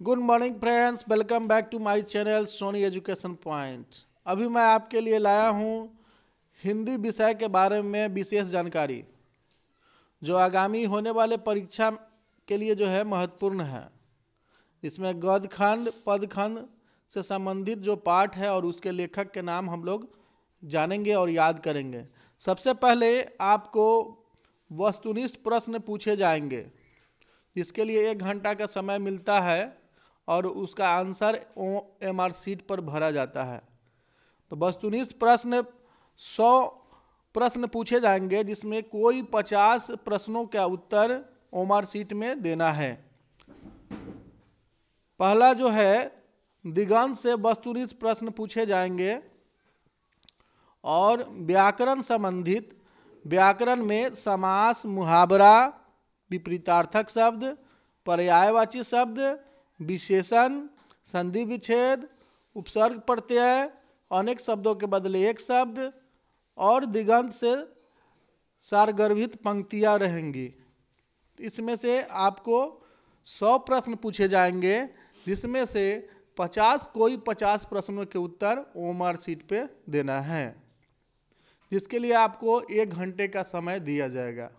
Good morning friends, welcome back to my channel Soni education point. अभी मैं आपके लिए लाया हूँ हिंदी विषय के बारे में विशेष जानकारी, जो आगामी होने वाले परीक्षा के लिए जो है महत्वपूर्ण है। इसमें गद्यखंड पदखंड से संबंधित जो पाठ है और उसके लेखक के नाम हम लोग जानेंगे और याद करेंगे। सबसे पहले आपको वस्तुनिष्ठ प्रश्न पूछे जाएंगे, जिसके लिए 1 घंटा का समय मिलता है और उसका आंसर OMR शीट पर भरा जाता है। तो वस्तुनिष्ठ प्रश्न 100 प्रश्न पूछे जाएंगे, जिसमें कोई 50 प्रश्नों का उत्तर OMR शीट में देना है। पहला जो है दिगंत से वस्तुनिष्ठ प्रश्न पूछे जाएंगे और व्याकरण संबंधित, व्याकरण में समास, मुहावरा, विपरीतार्थक शब्द, पर्यायवाची शब्द, विशेषण, संधि विच्छेद, उपसर्ग प्रत्यय, अनेक शब्दों के बदले एक शब्द और दिगंत से सारगर्भित पंक्तियाँ रहेंगी। इसमें से आपको 100 प्रश्न पूछे जाएंगे, जिसमें से 50 प्रश्नों के उत्तर OMR शीट पे देना है, जिसके लिए आपको 1 घंटे का समय दिया जाएगा।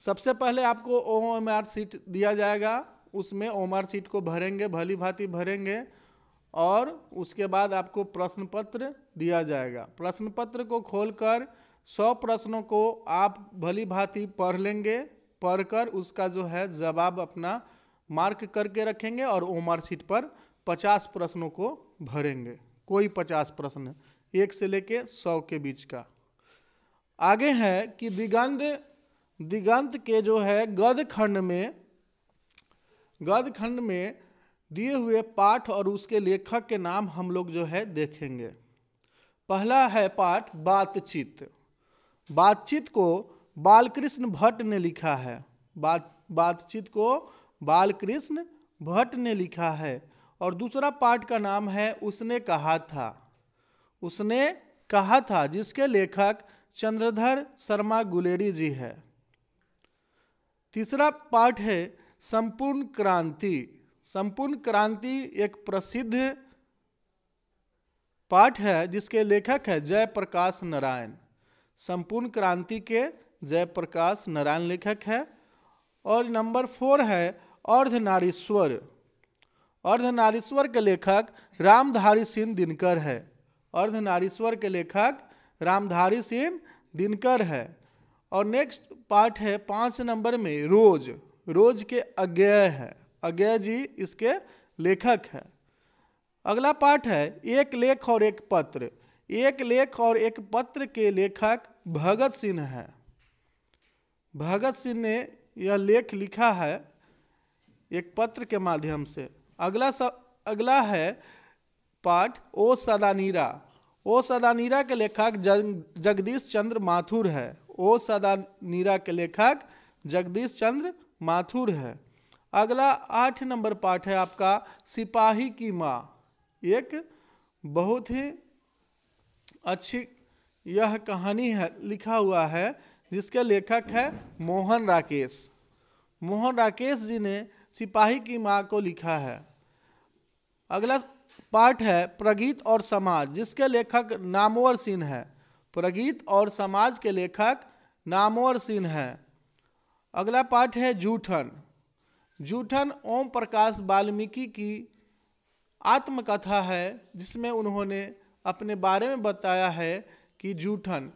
सबसे पहले आपको OMR शीट दिया जाएगा, उसमें OMR शीट को भरेंगे, भली भांति भरेंगे और उसके बाद आपको प्रश्न पत्र दिया जाएगा। प्रश्न पत्र को खोलकर 100 प्रश्नों को आप भली भांति पढ़ लेंगे, पढ़कर उसका जो है जवाब अपना मार्क करके रखेंगे और OMR शीट पर 50 प्रश्नों को भरेंगे। कोई 50 प्रश्न, 1 से लेके 100 के बीच का। आगे है कि दिगंत के जो है गद्यखंड में दिए हुए पाठ और उसके लेखक के नाम हम लोग जो है देखेंगे। पहला है पाठ बातचीत। बातचीत को बालकृष्ण भट्ट ने लिखा है। बातचीत को बालकृष्ण भट्ट ने लिखा है। और दूसरा पाठ का नाम है उसने कहा था। उसने कहा था, जिसके लेखक चंद्रधर शर्मा गुलेरी जी है। तीसरा पाठ है संपूर्ण क्रांति। संपूर्ण क्रांति एक प्रसिद्ध पाठ है, जिसके लेखक है जयप्रकाश नारायण। संपूर्ण क्रांति के जयप्रकाश नारायण लेखक है। और नंबर 4 है अर्धनारीश्वर। अर्धनारीश्वर के लेखक रामधारी सिंह दिनकर है। अर्धनारीश्वर के लेखक रामधारी सिंह दिनकर है। और नेक्स्ट पाठ है 5 नंबर में रोज के अज्ञेय है। अज्ञेय जी इसके लेखक है। अगला पाठ है एक लेख और एक पत्र। एक लेख और एक पत्र के लेखक भगत सिंह है। भगत सिंह ने यह लेख लिखा है एक पत्र के माध्यम से। अगला है पाठ ओ सदानीरा। ओ सदानीरा के लेखक जगदीश चंद्र माथुर है। ओ सदानीरा के लेखक जगदीश चंद्र माथुर है। अगला 8 नंबर पाठ है आपका सिपाही की माँ। एक बहुत ही अच्छी यह कहानी है, लिखा हुआ है, जिसके लेखक है मोहन राकेश। मोहन राकेश जी ने सिपाही की माँ को लिखा है। अगला पाठ है प्रगीत और समाज, जिसके लेखक नामवर सिंह है। प्रगीत और समाज के लेखक नामवर सिंह है। अगला पाठ है जूठन। जूठन ओम प्रकाश वाल्मीकि की आत्मकथा है, जिसमें उन्होंने अपने बारे में बताया है कि जूठन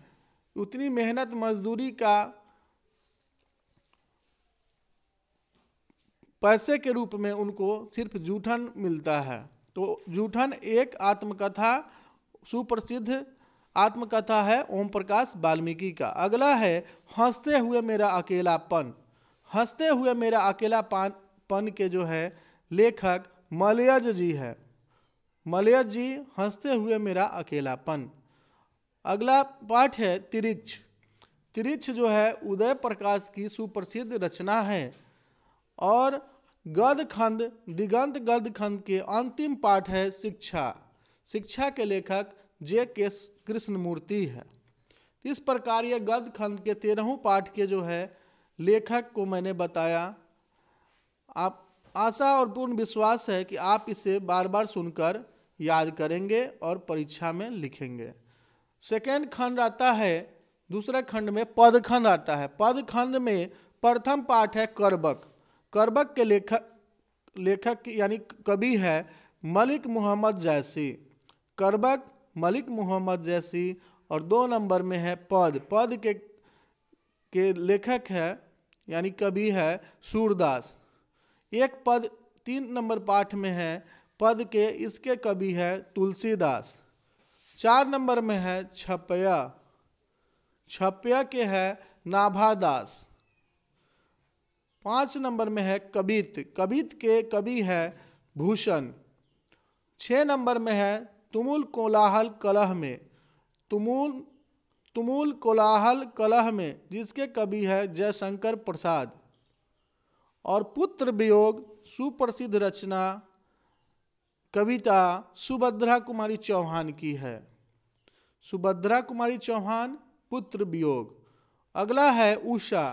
उतनी मेहनत मजदूरी का पैसे के रूप में उनको सिर्फ जूठन मिलता है। तो जूठन एक आत्मकथा, सुप्रसिद्ध आत्मकथा है ओम प्रकाश वाल्मीकि का। अगला है हंसते हुए मेरा अकेलापन। हंसते हुए मेरा अकेलापन के जो है लेखक मलयज जी है। मलयज जी हंसते हुए मेरा अकेलापन। अगला पाठ है तिरिक्ष। तिरिक्ष जो है उदय प्रकाश की सुप्रसिद्ध रचना है। और गद्यखंड, दिगंत गद्यखंड के अंतिम पाठ है शिक्षा। शिक्षा के लेखक J.K. कृष्णमूर्ति है। इस प्रकार ये गद्यखंड के 13 पाठ के जो है लेखक को मैंने बताया। आप आशा और पूर्ण विश्वास है कि आप इसे बार बार सुनकर याद करेंगे और परीक्षा में लिखेंगे। सेकेंड खंड आता है, दूसरे खंड में पद खंड आता है। पद खंड में प्रथम पाठ है करबक। करबक के लेखक यानी कवि है मलिक मोहम्मद जैसी। करबक मलिक मोहम्मद जैसी। और 2 नंबर में है पद। पद के लेखक है यानी कवि है सूरदास। एक पद 3 नंबर पाठ में है पद के, इसके कवि है तुलसीदास। 4 नंबर में है छपया। छपया के है नाभादास। 5 नंबर में है कबित। कबित के कवि है भूषण। 6 नंबर में है तुमुल कोलाहल कलह में। तुमुल कोलाहल कलह में, जिसके कवि है जयशंकर प्रसाद। और पुत्र वियोग सुप्रसिद्ध रचना कविता सुभद्रा कुमारी चौहान की है। सुभद्रा कुमारी चौहान, पुत्र वियोग। अगला है उषा।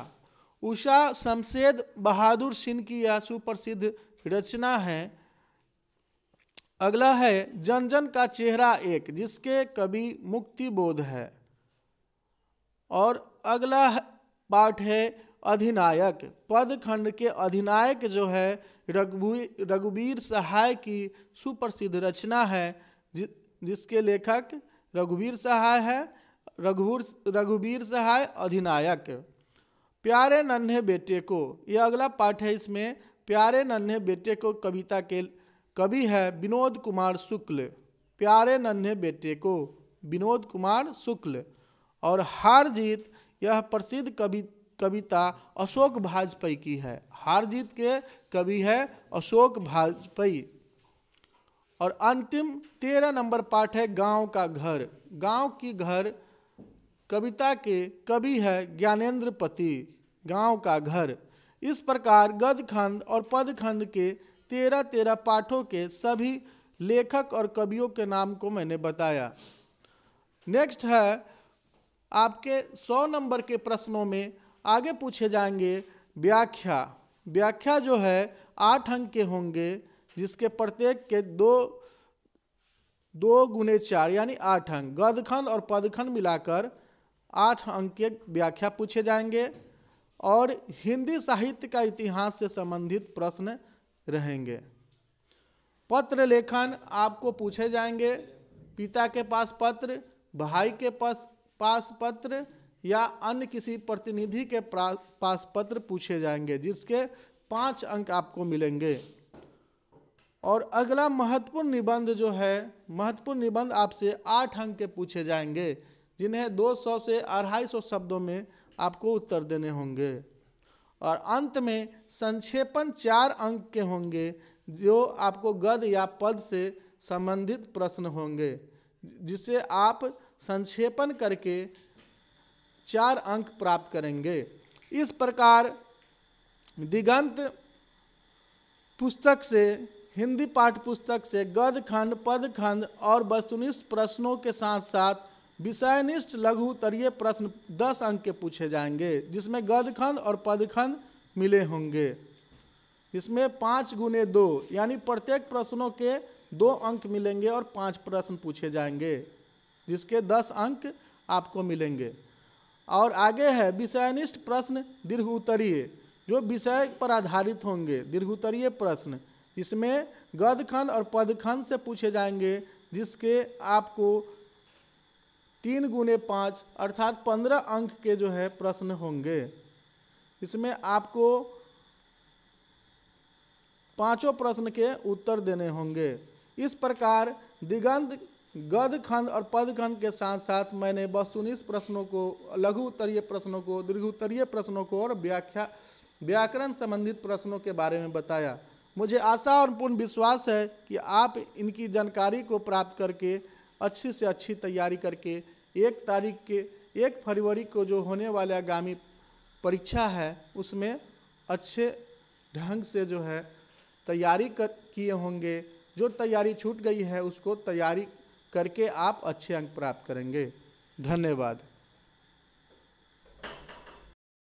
उषा शमशेद बहादुर सिंह की यह सुप्रसिद्ध रचना है। अगला है जन जन का चेहरा एक, जिसके कवि मुक्ति बोध है। और अगला पाठ है अधिनायक। पद खंड के अधिनायक जो है रघुवीर सहाय की सुप्रसिद्ध रचना है, जिसके लेखक रघुवीर सहाय है। रघुवीर सहाय अधिनायक। प्यारे नन्हे बेटे को, यह अगला पाठ है। इसमें प्यारे नन्हे बेटे को कविता के कवि है विनोद कुमार शुक्ल। प्यारे नन्हे बेटे को, विनोद कुमार शुक्ल। और हार जीत, यह प्रसिद्ध कविता अशोक वाजपेयी की है। हार जीत के कवि है अशोक वाजपेयी। और अंतिम 13 नंबर पाठ है गांव का घर। गांव की घर कविता के कवि है ज्ञानेंद्र पति। गांव का घर। इस प्रकार गद्यखंड और पदखंड के 13 पाठों के सभी लेखक और कवियों के नाम को मैंने बताया। नेक्स्ट है आपके 100 नंबर के प्रश्नों में आगे पूछे जाएंगे व्याख्या। व्याख्या जो है 8 अंक के होंगे, जिसके प्रत्येक के 2 गुने 4 यानी 8 अंक। गद्यखंड और पदखंड मिलाकर 8 अंक के व्याख्या पूछे जाएंगे। और हिंदी साहित्य का इतिहास से संबंधित प्रश्न रहेंगे। पत्र लेखन आपको पूछे जाएंगे। पिता के पास पत्र, भाई के पास पत्र या अन्य किसी प्रतिनिधि के पास पत्र पूछे जाएंगे, जिसके 5 अंक आपको मिलेंगे। और अगला महत्वपूर्ण निबंध जो है, महत्वपूर्ण निबंध आपसे 8 अंक के पूछे जाएंगे, जिन्हें 200 से 250 शब्दों में आपको उत्तर देने होंगे। और अंत में संक्षेपण 4 अंक के होंगे, जो आपको गद्य या पद से संबंधित प्रश्न होंगे, जिसे आप संक्षेपण करके 4 अंक प्राप्त करेंगे। इस प्रकार दिगंत पुस्तक से, हिंदी पाठ्य पुस्तक से गद्यखंड, पदखंड और वस्तुनिष्ठ प्रश्नों के साथ साथ विषयनिष्ठ लघु उत्तरीय प्रश्न 10 अंक के पूछे जाएंगे, जिसमें गद्यखंड और पदखंड मिले होंगे। इसमें 5 गुने 2 यानी प्रत्येक प्रश्नों के 2 अंक मिलेंगे और 5 प्रश्न पूछे जाएंगे, जिसके 10 अंक आपको मिलेंगे। और आगे है विषयनिष्ठ प्रश्न दीर्घ उत्तरीय, जो विषय पर आधारित होंगे। दीर्घ उत्तरीय प्रश्न इसमें गद्यखंड और पदखंड से पूछे जाएंगे, जिसके आपको 3 गुने 5 अर्थात 15 अंक के जो है प्रश्न होंगे। इसमें आपको 5 प्रश्न के उत्तर देने होंगे। इस प्रकार दिगंत गद्यखंड और पदखंड के साथ साथ मैंने वस्तुनिष्ठ प्रश्नों को, लघु उत्तरीय प्रश्नों को, दीर्घ उत्तरीय प्रश्नों को और व्याकरण संबंधित प्रश्नों के बारे में बताया। मुझे आशा और पूर्ण विश्वास है कि आप इनकी जानकारी को प्राप्त करके अच्छी से अच्छी तैयारी करके 1 फरवरी को जो होने वाले आगामी परीक्षा है, उसमें अच्छे ढंग से जो है तैयारी किए होंगे। जो तैयारी छूट गई है, उसको तैयारी करके आप अच्छे अंक प्राप्त करेंगे। धन्यवाद।